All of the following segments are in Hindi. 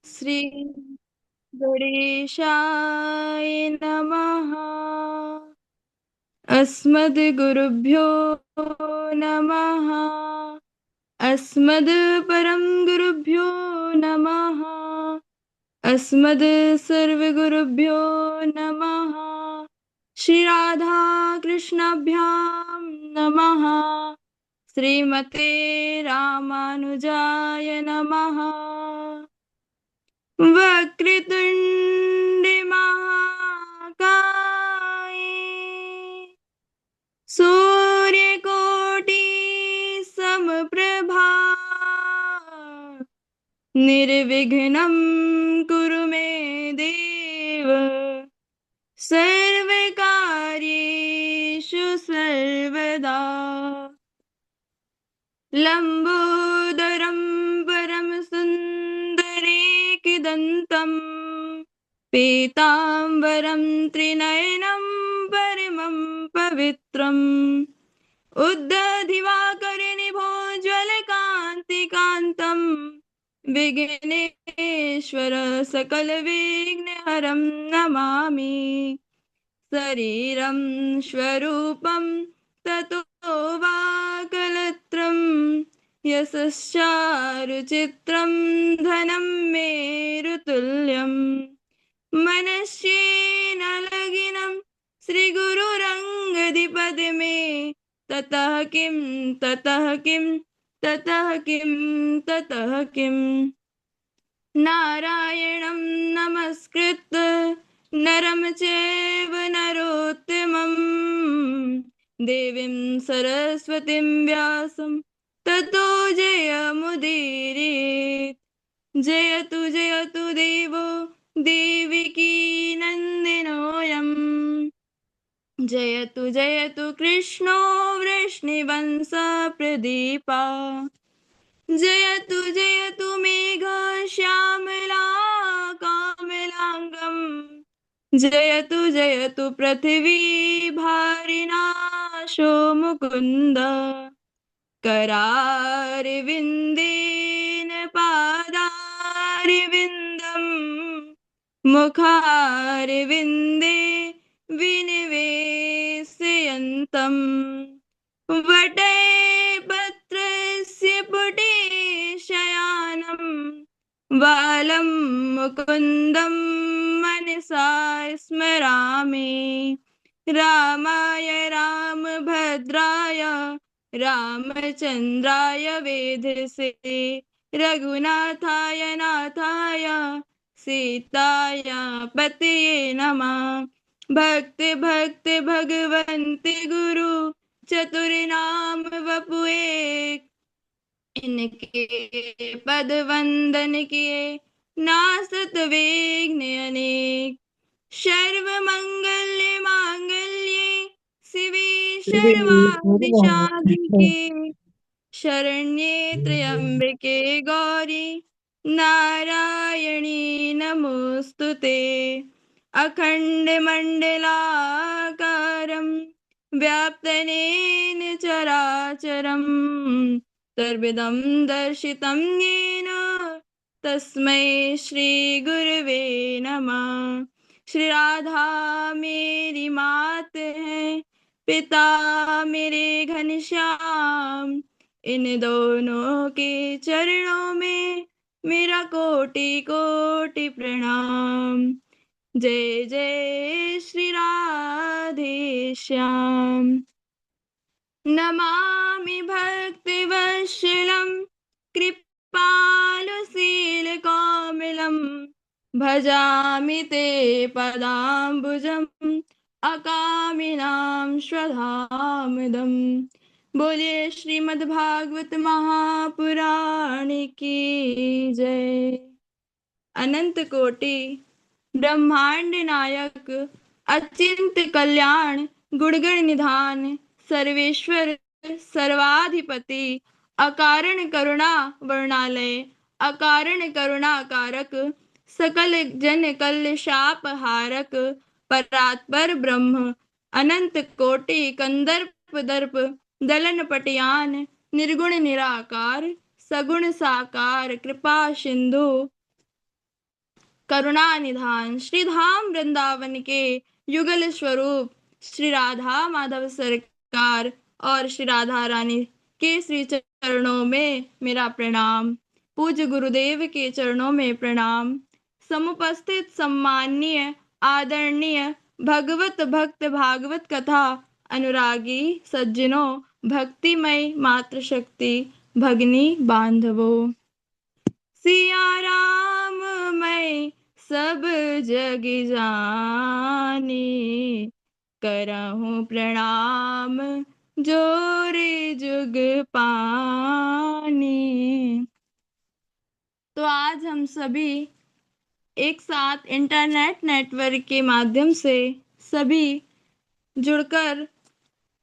श्री गणेशाय नमः। अस्मद्गुरुभ्यो नमः। अस्मद्परम गुरुभ्यो नमः। अस्मद् सर्वगुरुभ्यो नमः। श्री राधा कृष्णाभ्यां नमः। श्रीमते रामानुजाय नमः। वक्रतुण्ड महाकाय सूर्यकोटि समप्रभा निर्विघ्नं कुरु मे देव सर्वकार्येषु सर्वदा। लंबोदरं परमसुन्दरेकदन्तम् पीताम्बरं त्रिनयनं परमं पवित्रम् उद्धधिवाकरनिभोज्वलकान्तिकान्तम् विघ्नेश्वर सकलविघ्नहरं नमामि। शरीरं स्वरूपं ततो वा कलत्रं यशश्चारुचित्रं धनं मेरुतुल्यम् मनस्येन लगिनं श्रीगुरुरङ्गधिपद्मे ततः किं ततः किं ततः किं ततः किम् नारायणं नमस्कृत्य नरं चैव नरोत्तमं देवीं सरस्वतीं व्यासं ततो जयमुदीरयेत्। जयतु जयतु देवो देवकी नन्दनोऽयम्। जयतु जयतु कृष्णो वृष्णिवंशप्रदीपा। जयतु जयतु मेघश्यामला कमलाङ्गम्। जयतु जयतु पृथिवी भारिनाशो मुकुन्द। करारविन्देन पादारविन्दम् मुखारविन्दे विनिवेशयन्तम् वटे पत्रस्य पुटे शयानम् बालं मुकुन्दं मनसा स्मरामि। रामाय रामभद्राय रामचन्द्राय वेधसे रघुनाथाय नाथाय सीताया पतये नमः। भक्ति भक्ति भगवन्ति गुरु चतुर्नाम वपुए इनके पद वंदन किए नासत विघ्न अनेक। सर्व मंगल्य मांगल्ये शिवे सर्वार्थ साधिके शरण्ये त्र्यंबके गौरी नारायणी नमोस्तुते। अखंड मंडलाकारं व्याप्तनेन चराचरम् सर्वदं दर्शितं येन तस्मै श्री गुरवे नमः। श्री राधा मेरी मात है, पिता मेरे घनश्याम। इन दोनों के चरणों में मेरा कोटि कोटि प्रणाम। जय जय श्री राधे श्याम। नमामि भक्तिवत्सलं कृपालुशीलकोमलं भजामि ते पदाम्बुजम् अकामिनां स्वधामदम्। बोलिए श्रीमद्भागवत महापुराण की जय। अनंत कोटि ब्रह्मांड नायक अचिंत कल्याण गुणगण निधान सर्वेश्वर सर्वाधिपति अकारण करुणा वर्णालय अकारण करुणा कारक सकल जन कल शाप हारक परात्पर ब्रह्म अनंत कोटि कंदर्प दर्प दलन पटयान निर्गुण निराकार सगुण साकार कृपा सिंधु करुणा निधान श्री धाम वृंदावन के युगल स्वरूप श्री राधा माधव सरकार और श्री राधा रानी के श्री चरणों में मेरा प्रणाम। पूज्य गुरुदेव के चरणों में प्रणाम। समुपस्थित सम्माननीय आदरणीय भगवत भक्त भागवत कथा अनुरागी सज्जनों, भक्तिमय मातृशक्ति भगिनी बांधवों, सिया राम मैं सब जग जानी, करहूँ प्रणाम जोरे जुग पानी। तो आज हम सभी एक साथ इंटरनेट नेटवर्क के माध्यम से सभी जुड़कर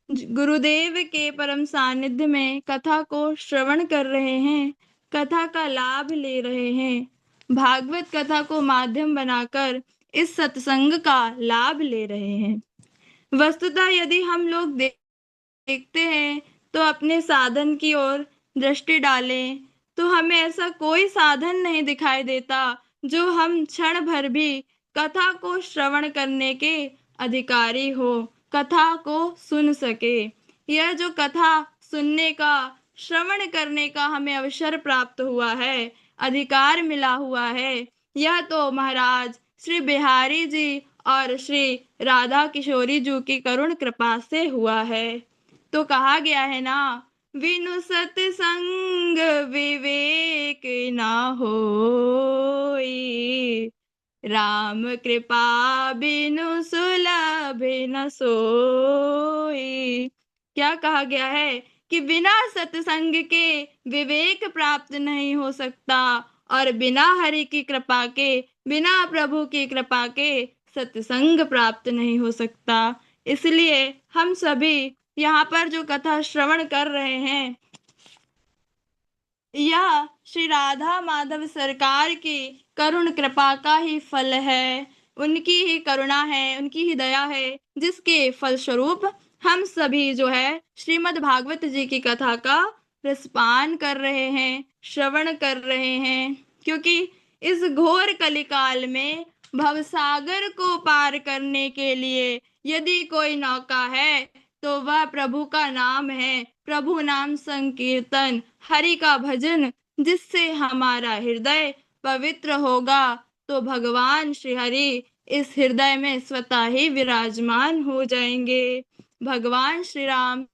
गुरुदेव के परम सानिध्य में कथा को श्रवण कर रहे हैं, कथा का लाभ ले रहे हैं, भागवत कथा को माध्यम बनाकर इस सत्संग का लाभ ले रहे हैं। वस्तुतः यदि हम लोग देखते हैं तो अपने साधन की ओर दृष्टि डालें तो हमें ऐसा कोई साधन नहीं दिखाई देता जो हम क्षण भर भी कथा को श्रवण करने के अधिकारी हो, कथा को सुन सके। यह जो कथा सुनने का, श्रवण करने का हमें अवसर प्राप्त हुआ है, अधिकार मिला हुआ है, यह तो महाराज श्री बिहारी जी और श्री राधा किशोरी जी की करुण कृपा से हुआ है। तो कहा गया है ना, विनु सत्संग विवेक ना होई, राम कृपा बिनु सुलभ न सोई। क्या कहा गया है कि बिना सत्संग के विवेक प्राप्त नहीं हो सकता और बिना हरि की कृपा के, बिना प्रभु की कृपा के सत्संग प्राप्त नहीं हो सकता। इसलिए हम सभी यहाँ पर जो कथा श्रवण कर रहे हैं, यह श्री राधा माधव सरकार की करुण कृपा का ही फल है, उनकी ही करुणा है, उनकी ही दया है, जिसके फलस्वरूप हम सभी जो है श्रीमद् भागवत जी की कथा का रसपान कर रहे हैं, श्रवण कर रहे हैं। क्योंकि इस घोर कलिकाल में भवसागर को पार करने के लिए यदि कोई नौका है तो वह प्रभु का नाम है, प्रभु नाम संकीर्तन, हरि का भजन, जिससे हमारा हृदय पवित्र होगा तो भगवान श्री हरि इस हृदय में स्वतः ही विराजमान हो जाएंगे। भगवान श्री राम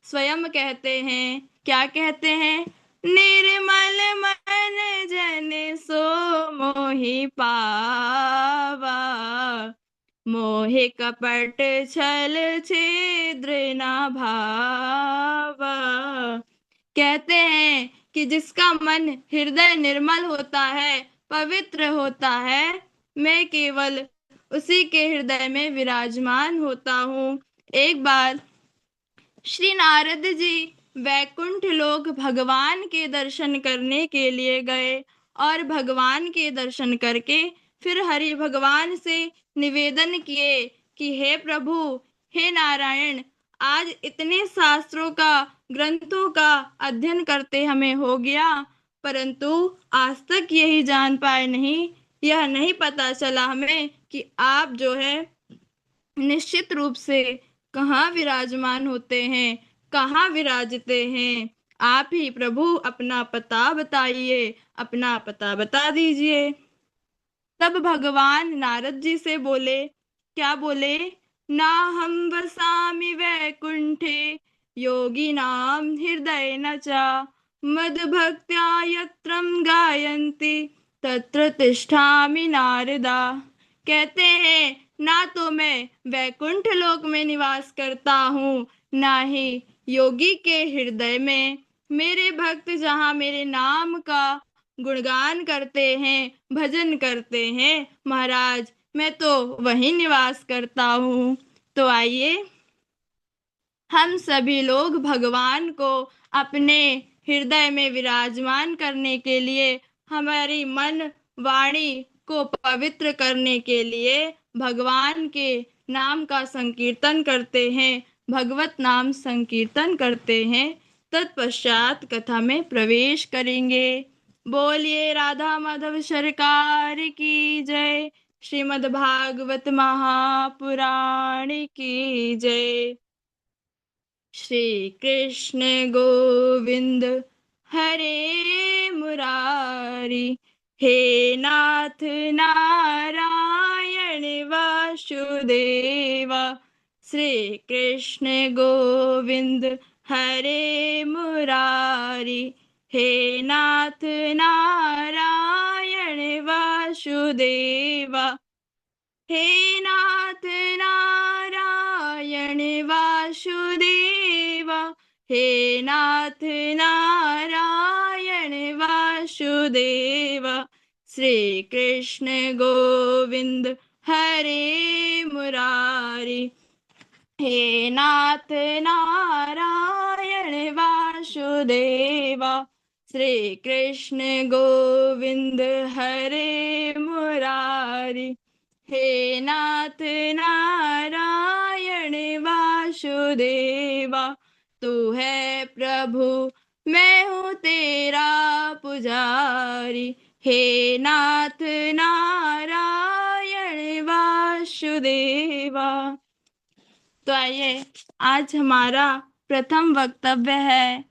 स्वयं कहते हैं, क्या कहते हैं? निर्मल मन जन सो मोहि पावा, मोहे कपट छल छिद्र न भावा। कहते हैं कि जिसका मन हृदय निर्मल होता है, पवित्र होता है, मैं केवल उसी के हृदय में विराजमान होता हूँ। एक बार श्री नारद जी वैकुंठ लोक भगवान के दर्शन करने के लिए गए और भगवान के दर्शन करके फिर हरि भगवान से निवेदन किए कि हे प्रभु, हे नारायण, आज इतने शास्त्रों का, ग्रंथों का अध्ययन करते हमें हो गया, परंतु आज तक यही जान पाए नहीं, यह नहीं पता चला हमें कि आप जो है निश्चित रूप से कहाँ विराजमान होते हैं, कहाँ विराजते हैं। आप ही प्रभु अपना पता बताइए, अपना पता बता दीजिए। तब भगवान नारद जी से बोले, क्या बोले? ना हम वसामि वैकुंठे योगी नाम हृदय न चा, मद भक्त्या यत्रम गायन्ति तत्र तिष्ठामि नारदा। कहते हैं, ना तो मैं वैकुंठ लोक में निवास करता हूँ, ना ही योगी के हृदय में। मेरे भक्त जहाँ मेरे नाम का गुणगान करते हैं, भजन करते हैं, महाराज मैं तो वहीं निवास करता हूँ। तो आइए हम सभी लोग भगवान को अपने हृदय में विराजमान करने के लिए, हमारी मन वाणी को पवित्र करने के लिए भगवान के नाम का संकीर्तन करते हैं, भगवत नाम संकीर्तन करते हैं। तत्पश्चात कथा में प्रवेश करेंगे। बोलिए राधा माधव सरकार की जय। श्रीमद् भागवत महापुराण की जय। श्री कृष्ण गोविंद हरे मुरारी, हे नाथ नारायण वासुदेवा। श्री कृष्ण गोविंद हरे मुरारी, हे नाथ नारायण वासुदेवा। हे नाथ नारायण वासुदेवा, हे नाथ नारायण वासुदेवा। श्री कृष्ण गोविंद हरे मुरारी, हे नाथ नारायण वासुदेवा। श्री कृष्ण गोविंद हरे मुरारी, हे नाथ नारायण वासुदेवा। तू है प्रभु मैं हूँ तेरा पुजारी, हे नाथ नारायण वासुदेवा। तो आइए, आज हमारा प्रथम वक्तव्य है।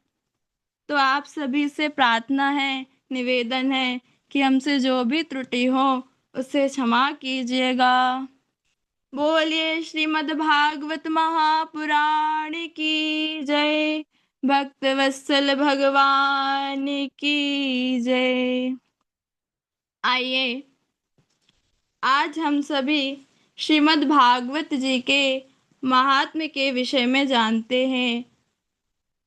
तो आप सभी से प्रार्थना है, निवेदन है कि हमसे जो भी त्रुटि हो उसे क्षमा कीजिएगा। बोलिए श्रीमद् भागवत महापुराण की जय। भक्त वत्सल भगवान की जय। आइए, आज हम सभी श्रीमद् भागवत जी के महात्म्य के विषय में जानते हैं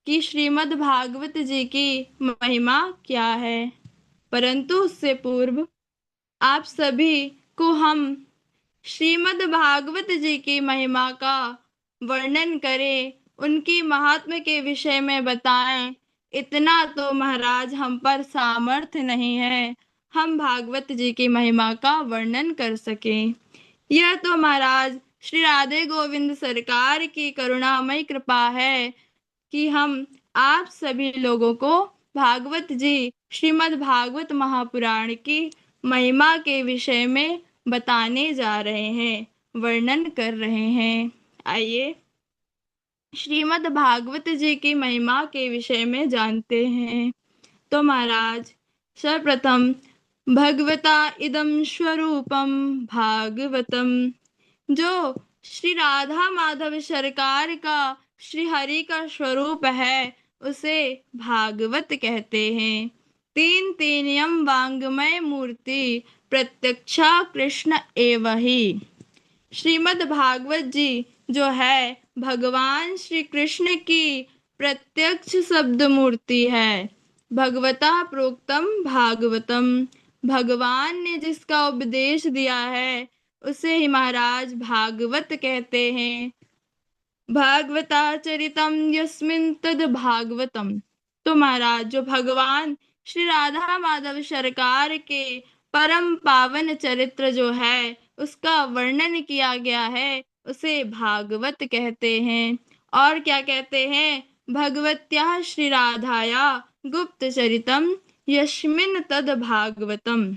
कि श्रीमद् भागवत जी की महिमा क्या है। परंतु उससे पूर्व आप सभी को हम श्रीमद् भागवत जी की महिमा का वर्णन करें, उनकी महात्म्य के विषय में बताएं, इतना तो महाराज हम पर सामर्थ्य नहीं है हम भागवत जी की महिमा का वर्णन कर सकें। यह तो महाराज श्री राधे गोविंद सरकार की करुणामय कृपा है कि हम आप सभी लोगों को भागवत जी श्रीमद् भागवत महापुराण की महिमा के विषय में बताने जा रहे हैं, वर्णन कर रहे हैं। आइए, श्रीमद् भागवत जी की महिमा के विषय में जानते हैं। तो महाराज, सर्वप्रथम भगवता इदं स्वरूपम भागवतम, जो श्री राधा माधव सरकार का श्री हरि का स्वरूप है उसे भागवत कहते हैं। तीन तीनयम वांग्मय मूर्ति प्रत्यक्षा कृष्ण एव ही। श्रीमद् भागवत जी जो है भगवान श्री कृष्ण की प्रत्यक्ष शब्द मूर्ति है। भगवता प्रोक्तम भागवतम, भगवान ने जिसका उपदेश दिया है उसे ही महाराज भागवत कहते हैं। भागवता चरितम यस्मिन् तद भागवतम। तो महाराज, जो भगवान श्री राधा माधव सरकार के परम पावन चरित्र जो है उसका वर्णन किया गया है उसे भागवत कहते हैं। और क्या कहते हैं? भगवत्या श्री राधाया गुप्त चरितम यस्मिन् तद भागवतम,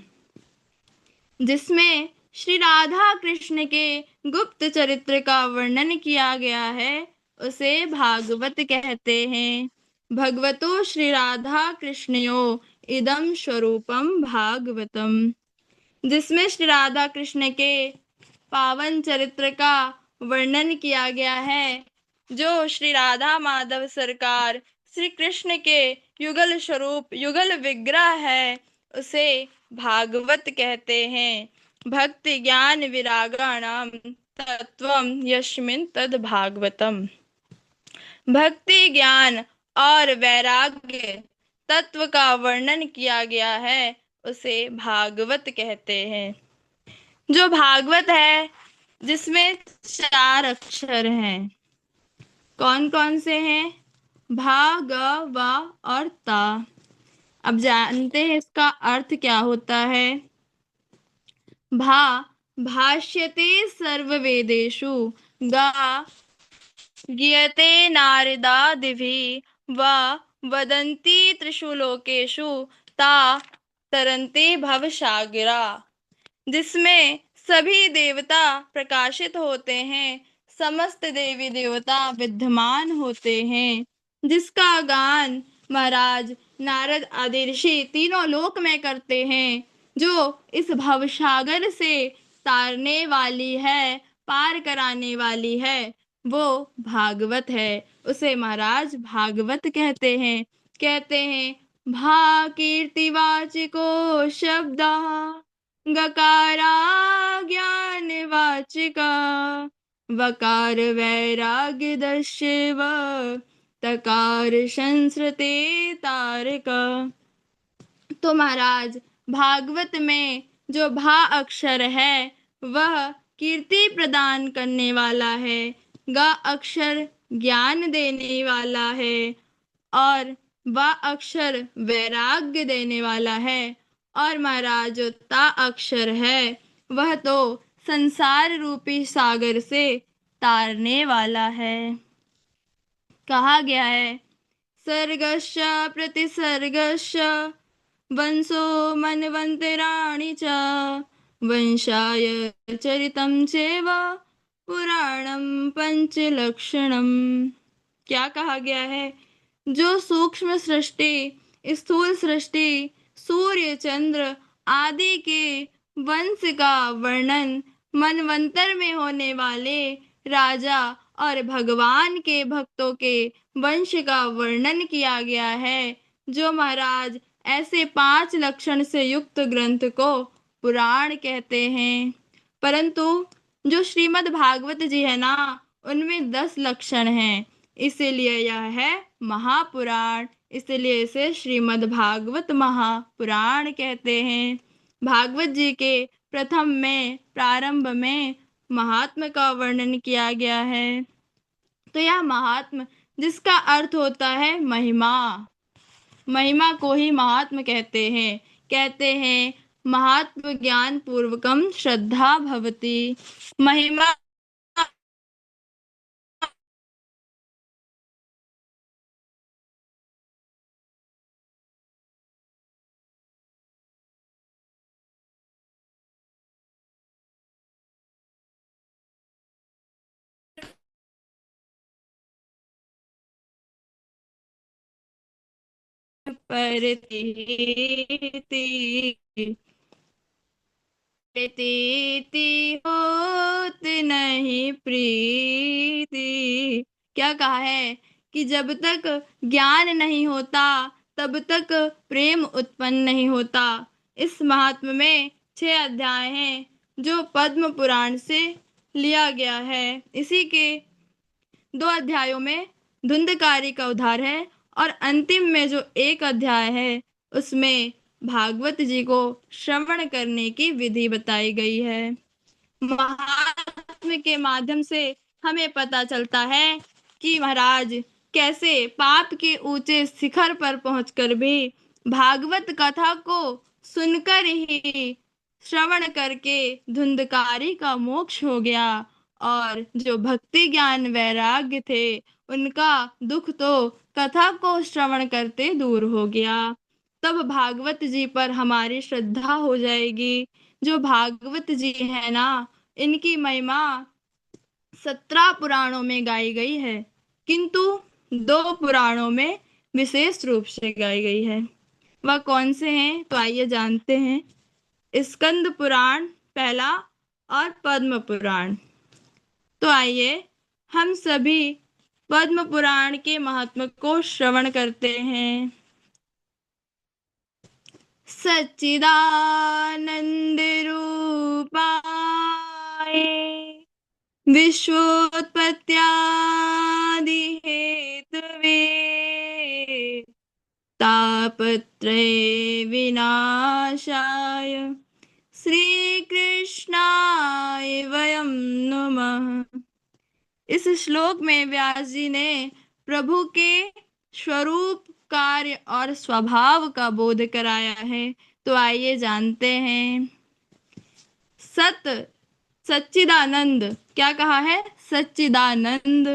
जिसमें श्री राधा कृष्ण के गुप्त चरित्र का वर्णन किया गया है उसे भागवत कहते हैं। भगवतो श्री राधा कृष्णयो इदं स्वरूपम भागवतम, जिसमें श्री राधा कृष्ण के पावन चरित्र का वर्णन किया गया है, जो श्री राधा माधव सरकार श्री कृष्ण के युगल स्वरूप युगल विग्रह है उसे भागवत कहते हैं। भक्ति ज्ञान विरागाणाम तत्वम यस्मिन् तद भागवतम, भक्ति ज्ञान और वैराग्य तत्व का वर्णन किया गया है उसे भागवत कहते हैं। जो भागवत है जिसमें 4 अक्षर हैं, कौन कौन से हैं? भा, ग, वा और ता। अब जानते हैं इसका अर्थ क्या होता है। भा, भाष्यते सर्ववेदेषु, गा, गीयते नारदादिभिः, वा, वदन्ति त्रिषु लोकेषु, ता, तरंते भव सागरा, जिसमें सभी देवता प्रकाशित होते हैं, समस्त देवी देवता विद्यमान होते हैं, जिसका गान महाराज नारद आदि ऋषि तीनों लोक में करते हैं, जो इस भवसागर से तारने वाली है, पार कराने वाली है, वो भागवत है। उसे महाराज भागवत कहते हैं भा कीर्तिवाचिको शब्दः गकारा ज्ञानवाचिका, वकार वैराग्यदशिव, तकार संस्कृते तारका। तो महाराज भागवत में जो भा अक्षर है वह कीर्ति प्रदान करने वाला है, गा अक्षर ज्ञान देने वाला है, और वा अक्षर वैराग्य देने वाला है, और महाराज जो ता अक्षर है वह तो संसार रूपी सागर से तारने वाला है। कहा गया है सर्गश्च प्रतिसर्गश्च वंशो मन्वन्तराणि च, वंशाय चरितं चैव पुराणं पंचलक्षणम। क्या कहा गया है? जो सूक्ष्म सृष्टि, स्थूल सृष्टि, सूर्य चंद्र आदि के वंश का वर्णन, मनवंतर में होने वाले राजा और भगवान के भक्तों के वंश का वर्णन किया गया है, जो महाराज ऐसे 5 लक्षण से युक्त ग्रंथ को पुराण कहते हैं। परंतु जो श्रीमद् भागवत जी है ना, उनमें 10 लक्षण हैं, इसीलिए यह है महापुराण, इसलिए इसे श्रीमद् भागवत महापुराण कहते हैं। भागवत जी के प्रथम में, प्रारंभ में महात्म का वर्णन किया गया है। तो यह महात्म, जिसका अर्थ होता है महिमा, महिमा को ही महात्म कहते हैं महात्म ज्ञान पूर्वकम श्रद्धा भवति। महिमा प्रतीति होत नहीं प्रीति। क्या कहा है कि जब तक ज्ञान नहीं होता तब तक प्रेम उत्पन्न नहीं होता। इस महात्म में 6 अध्याय हैं जो पद्म पुराण से लिया गया है। इसी के 2 अध्यायों में धुंधकारी का उद्धार है, और अंतिम में जो 1 अध्याय है उसमें भागवत जी को श्रवण करने की विधि बताई गई है। महात्म के माध्यम से हमें पता चलता है कि महाराज कैसे पाप के ऊंचे शिखर पर पहुंचकर भी भागवत कथा को सुनकर ही, श्रवण करके धुंधकारी का मोक्ष हो गया, और जो भक्ति ज्ञान वैराग्य थे उनका दुख तो कथा को श्रवण करते दूर हो गया। तब भागवत जी पर हमारी श्रद्धा हो जाएगी। जो भागवत जी है ना, इनकी महिमा 17 पुराणों में गाई गई है, किंतु 2 पुराणों में विशेष रूप से गाई गई है। वह कौन से हैं? तो आइए जानते हैं। स्कंद पुराण पहला और पद्म पुराण। तो आइए हम सभी पद्म पुराण के महत्व को श्रवण करते हैं। सच्चिदानंद रूपाय विश्वोत्पत्त्यादि हेतवे तापत्रय विनाशाय श्री कृष्णाय वयं नमः। इस श्लोक में व्यास जी ने प्रभु के स्वरूप, कार्य और स्वभाव का बोध कराया है। तो आइए जानते हैं। सच्चिदानंद, क्या कहा है? सच्चिदानंद।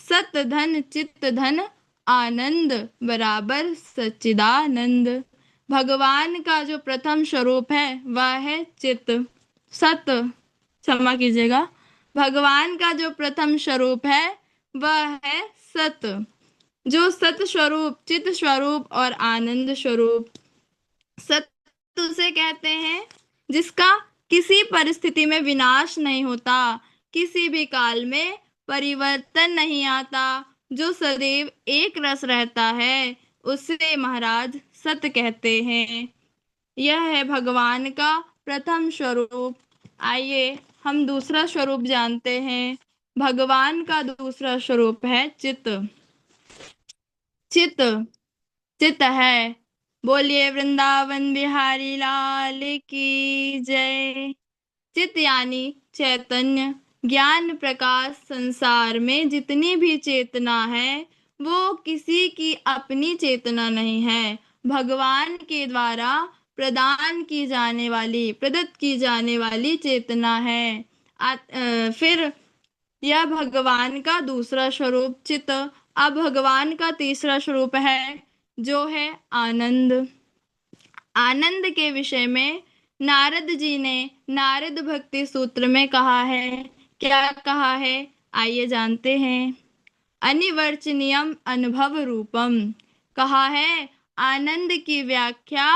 सत धन चित्त धन आनंद बराबर सच्चिदानंद। भगवान का जो प्रथम स्वरूप है वह है चित। सत, क्षमा कीजिएगा, भगवान का जो प्रथम स्वरूप है वह है सत। जो सत स्वरूप, चित स्वरूप और आनंद स्वरूप। सत्य उसे कहते हैं जिसका किसी परिस्थिति में विनाश नहीं होता, किसी भी काल में परिवर्तन नहीं आता, जो सदैव एक रस रहता है, उसे महाराज सत्य कहते हैं। यह है भगवान का प्रथम स्वरूप। आइए हम दूसरा स्वरूप जानते हैं। भगवान का दूसरा स्वरूप है चित। चित, चित है। बोलिए वृंदावन बिहारी लाल की जय। चित यानी चैतन्य, ज्ञान प्रकाश। संसार में जितनी भी चेतना है वो किसी की अपनी चेतना नहीं है, भगवान के द्वारा प्रदान की जाने वाली, प्रदत्त की जाने वाली चेतना है। फिर यह भगवान का दूसरा स्वरूप चित। अब भगवान का तीसरा स्वरूप है जो है आनंद। आनंद के विषय में नारद जी ने नारद भक्ति सूत्र में कहा है। क्या कहा है, आइए जानते हैं। अनिवर्चनीयम अनुभव रूपम, कहा है आनंद की व्याख्या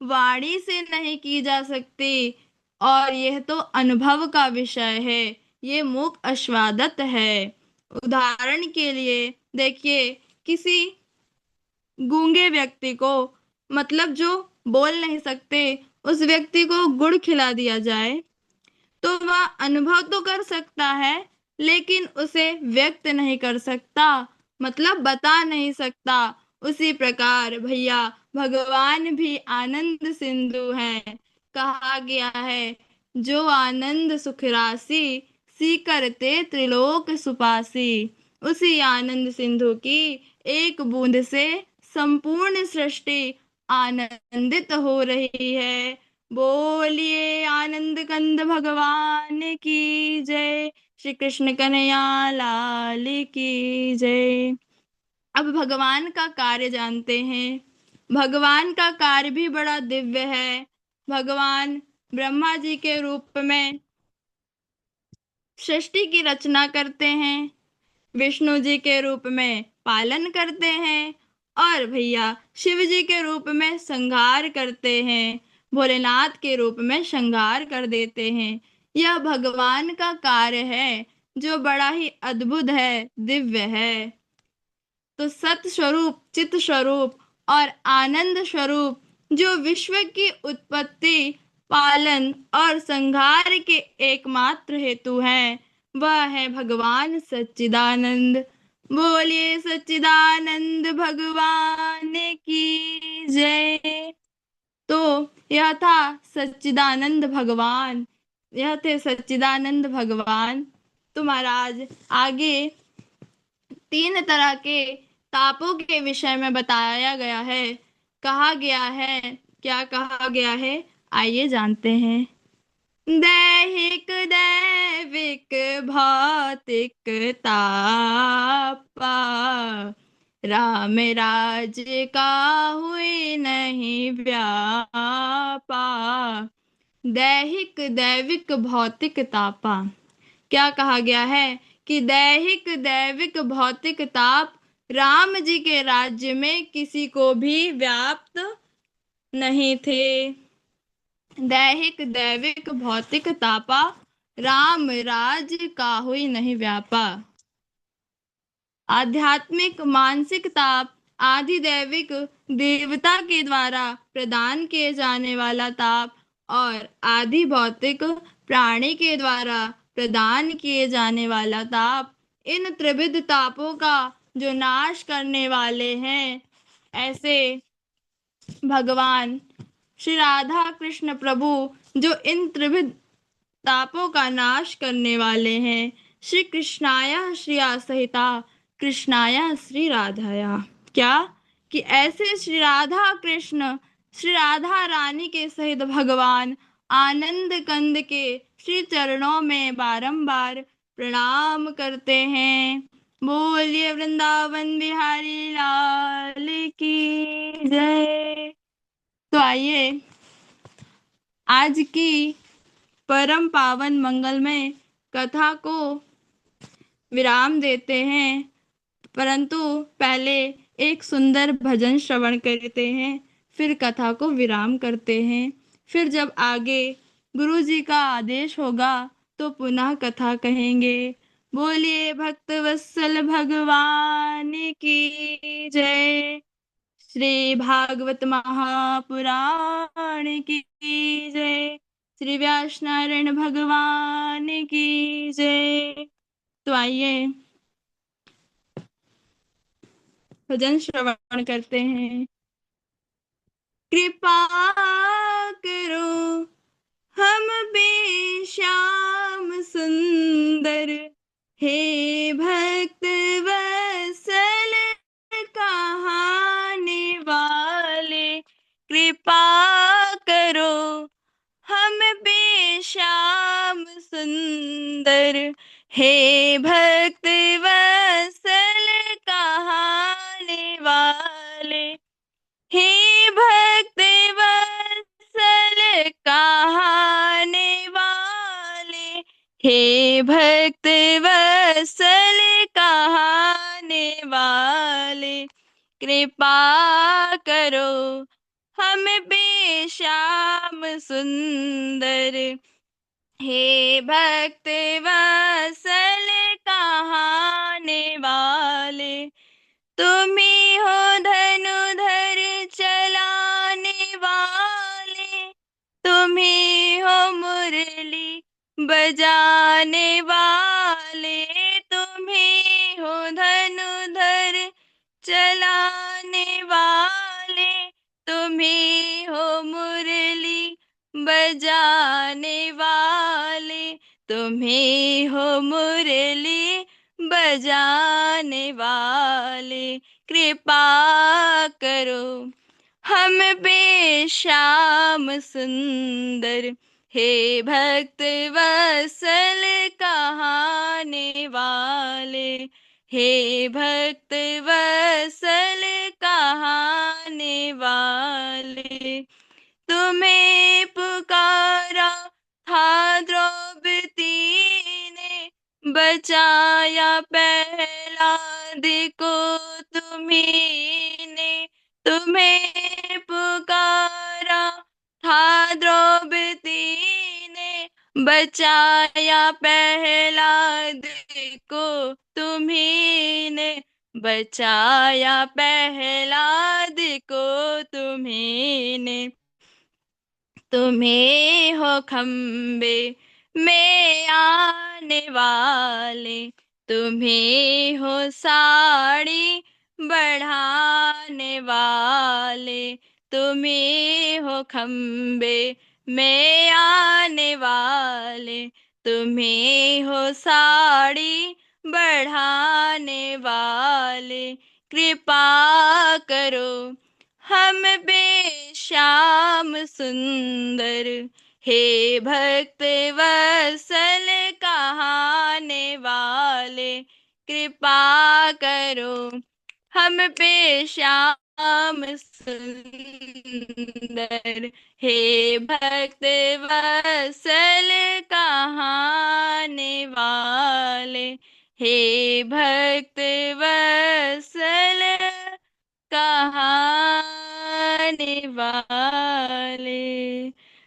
वाणी से नहीं की जा सकती, और यह तो अनुभव का विषय है, ये मूक आस्वादत है। उदाहरण के लिए देखिए, किसी गूंगे व्यक्ति को, मतलब जो बोल नहीं सकते, उस व्यक्ति को गुड़ खिला दिया जाए तो वह अनुभव तो कर सकता है लेकिन उसे व्यक्त नहीं कर सकता, मतलब बता नहीं सकता। उसी प्रकार भैया भगवान भी आनंद सिंधु हैं। कहा गया है जो आनंद सुख राशि, सी करते त्रिलोक सुपासी। उसी आनंद सिंधु की एक बूंद से संपूर्ण सृष्टि आनंदित हो रही है। बोलिए आनंद कंद भगवान की जय। श्री कृष्ण कन्हैया लाल की जय। अब भगवान का कार्य जानते हैं। भगवान का कार्य भी बड़ा दिव्य है। भगवान ब्रह्मा जी के रूप में सृष्टि की रचना करते हैं, विष्णु जी के रूप में पालन करते हैं, और भैया शिव जी के रूप में संहार करते हैं, भोलेनाथ के रूप में श्रृंगार कर देते हैं। यह भगवान का कार्य है जो बड़ा ही अद्भुत है, दिव्य है। तो सत स्वरूप, चित स्वरूप और आनंद स्वरूप जो विश्व की उत्पत्ति, पालन और संहार के एकमात्र हेतु हैं, वह है भगवान सच्चिदानंद। बोलिए सच्चिदानंद भगवान की जय। तो यह था सच्चिदानंद भगवान, यह थे सच्चिदानंद भगवान। तो महाराज आगे 3 तरह के तापों के विषय में बताया गया है। कहा गया है, क्या कहा गया है, आइए जानते हैं। दैहिक दैविक भौतिक तापा, राम राज का हुए नहीं व्यापा। दैहिक दैविक भौतिक तापा, क्या कहा गया है कि दैहिक दैविक भौतिक ताप राम जी के राज्य में किसी को भी व्याप्त नहीं थे। दैहिक दैविक भौतिक तापा, राम राज का हुई नहीं व्यापा। आध्यात्मिक मानसिक ताप, आदि दैविक देवता के द्वारा प्रदान किए जाने वाला ताप, और आदि भौतिक प्राणी के द्वारा प्रदान किए जाने वाला ताप, इन त्रिविध तापों का जो नाश करने वाले हैं, ऐसे भगवान श्री राधा कृष्ण प्रभु जो इन त्रिविध तापों का नाश करने वाले हैं। श्री कृष्णाया श्रिया सहिता, कृष्णाया श्री राधाया। क्या कि ऐसे श्री राधा कृष्ण, श्री राधा रानी के सहित भगवान आनंद कंद के श्री चरणों में बारंबार प्रणाम करते हैं। बोलिए वृंदावन बिहारी लाल की जय। तो आइए आज की परम पावन मंगलमय कथा को विराम देते हैं, परंतु पहले एक सुंदर भजन श्रवण करते हैं, फिर कथा को विराम करते हैं। फिर जब आगे गुरु जी का आदेश होगा तो पुनः कथा कहेंगे। बोलिए भक्त वत्सल भगवान की जय। श्री भागवत महापुराण की जय। श्री व्यास नारायण भगवान की जय। तो आइए भजन श्रवण करते हैं। कृपा करो हम पे श्याम सुंदर, हे भक्त वत्सल कहाने वाले। कृपा करो हम पे श्याम सुंदर, हे भक्त वत्सल कहाने वाले। हे भक्त वत्सल कहाने वाले, हे भक्त वत्सल कहाने वाले। कृपा करो हम पे श्याम सुंदर, हे भक्त वत्सल कहाने वाले। तुम ही हो धनुधर चलाने वाले, तुम ही हो मुरली बजाने वाले। तुम ही हो धनुधर चलाने वाले, तुम ही हो मुरली बजाने वाले। तुम ही हो मुरली बजाने वाले। कृपा करो हम पे श्याम सुंदर, हे भक्त वत्सल कहाने वाले। हे भक्त वत्सल कहाने वाले। तुम्हें पुकारा था द्रौपदी ने, बचाया प्रहलाद को तुम्ही ने। तुम्हें पुकारा था द्रौपदी ने, बचाया प्रहलाद को तुम्ही ने। बचाया प्रहलाद को तुम्ही ने। तुम्हें हो खम्बे में आने वाले, तुम्हें हो साड़ी बढ़ाने वाले। तुम्हें हो खम्बे में आने वाले, तुम्हें हो साड़ी बढ़ाने वाले। कृपा करो हम पे श्याम सुंदर, हे भक्त वत्सल कहाने वाले। कृपा करो हम पे श्याम सुंदर, हे भक्त वत्सल कहाने वाले। हे भक्त वत्सल कहाने वाले।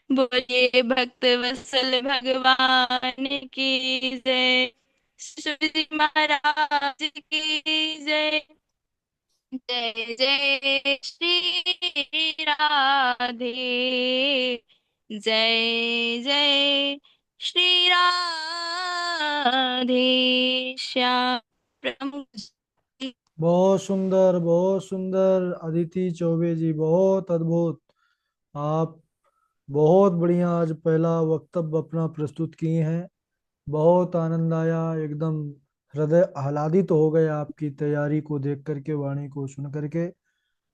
बोलिए भक्त वत्सल भगवान की जय। शिव जी महाराज की जय। जय जय श्री राधे, जय जय श्री राधे श्याम। प्रभु जी। बहुत सुंदर अदिति चौबे जी, बहुत अद्भुत। आप बहुत बढ़िया आज पहला वक्तव्य अपना प्रस्तुत किए हैं। बहुत आनंद आया, एकदम हृदय आह्लादित हो गए आपकी तैयारी को देख करके, वाणी को सुन करके।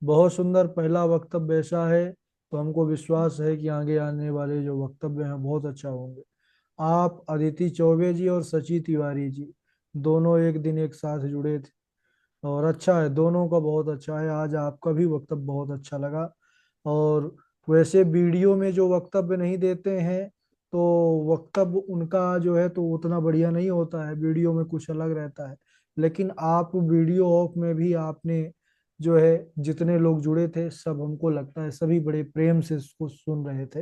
बहुत सुंदर पहला वक्तव्य ऐसा है तो हमको विश्वास है कि आगे आने वाले जो वक्तव्य हैं बहुत अच्छा होंगे। आप अदिति चौबे जी और सची तिवारी जी दोनों एक दिन एक साथ जुड़े थे और अच्छा है, दोनों का बहुत अच्छा है। आज आपका भी वक्तव्य बहुत अच्छा लगा और वैसे वीडियो में जो वक्तव्य नहीं देते हैं तो वक्तव्य उनका जो है तो उतना बढ़िया नहीं होता है, वीडियो में कुछ अलग रहता है। लेकिन आप वीडियो ऑफ में भी आपने जो है जितने लोग जुड़े थे सब, हमको लगता है सभी बड़े प्रेम से उसको सुन रहे थे।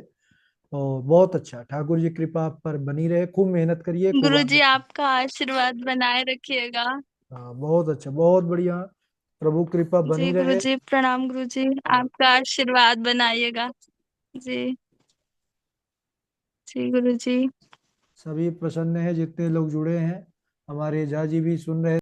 और बहुत अच्छा, ठाकुर जी कृपा आप पर बनी रहे, खूब मेहनत करिए, खूब आगे। गुरुजी आपका आशीर्वाद बनाए रखिएगा। हाँ बहुत अच्छा, बहुत बढ़िया, प्रभु कृपा जी बनी रहे। गुरुजी, प्रणाम गुरुजी, आपका आशीर्वाद बनाइएगा। जी। जी गुरुजी। सभी प्रसन्न है जितने लोग जुड़े हैं, हमारे झा जी भी सुन रहे